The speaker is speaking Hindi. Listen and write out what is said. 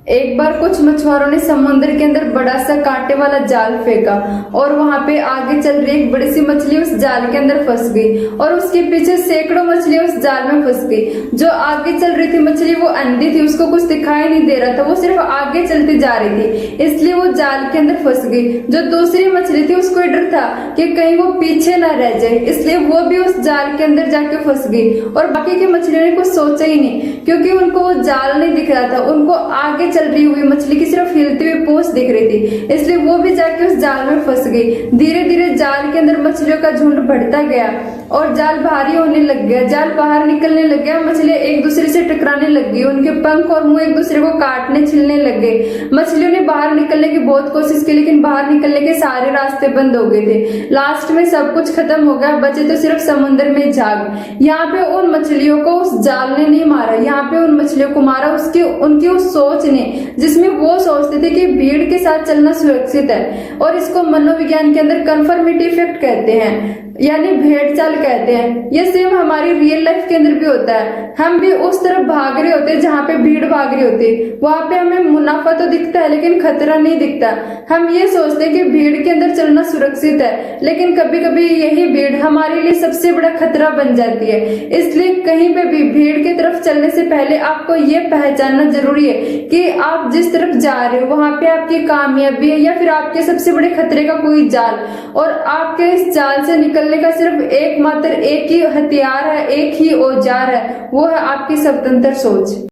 एक बार कुछ मछुआरों ने समुद्र के अंदर बड़ा सा कांटे वाला जाल फेंका और वहां पे आगे चल रही एक बड़ी सी मछली उस जाल के अंदर फंस गई और उसके पीछे सैकड़ों मछलियां उस जाल में फंस गई। जो आगे चल रही थी मछली वो अंधी थी, उसको कुछ दिखाई नहीं दे रहा था, वो सिर्फ आगे चलती जा रही थी, इसलिए वो जाल के अंदर फंस गई। जो दूसरी मछली थी उसको डर था कि कहीं वो पीछे ना रह जाए, इसलिए वो भी उस जाल के अंदर जाके फंस गई। और बाकी की मछलियों ने कुछ सोचा ही नहीं, क्योंकि उनको वो जाल नहीं दिख रहा था, उनको आगे चल रही हुई मछली की सिर्फ हिलती हुई पूंछ दिख रही थी, इसलिए वो भी जाके उस जाल में फंस गई। धीरे धीरे जाल के अंदर मछलियों का झुंड बढ़ता गया और जाल भारी होने लग गया, जाल बाहर निकलने लग गया, मछलियां एक दूसरे से टकराने लग गई, उनके पंख और मुंह एक दूसरे को काटने छिलने लग गए। मछलियों ने बाहर निकलने की बहुत कोशिश की, लेकिन बाहर निकलने के सारे रास्ते बंद हो गए थे। लास्ट में सब कुछ खत्म हो गया, बचे तो सिर्फ समुद्र में झाग। यहाँ पे उन मछलियों को उस जाल ने नहीं मारा, यहाँ पे उन मछलियों को मारा उनकी उस सोच ने, जिसमें वो सोचते थे कि भीड़ के साथ चलना सुरक्षित है। और इसको मनोविज्ञान के अंदर कन्फर्मिटी इफेक्ट कहते हैं, यानी भेड़ चाल कहते हैं। ये सेम हमारी रियल लाइफ के अंदर भी होता है, हम भी उस तरफ भाग रहे होते हैं जहाँ पे भीड़ भाग रही होती है, वहां पे हमें मुनाफा तो दिखता है लेकिन खतरा नहीं दिखता। हम ये सोचते हैं कि भीड़ के अंदर चलना सुरक्षित है, लेकिन कभी कभी यही भीड़ हमारे लिए सबसे बड़ा खतरा बन जाती है। इसलिए कहीं पे भी भीड़ की तरफ चलने से पहले आपको ये पहचानना जरूरी है कि आप जिस तरफ जा रहे हो वहां पे आपकी कामयाबी है या फिर आपके सबसे बड़े खतरे का कोई जाल, और आपके इस जाल से निकलने का सिर्फ एकमात्र एक ही हथियार है, एक ही औजार है, वो है आपकी स्वतंत्र सोच।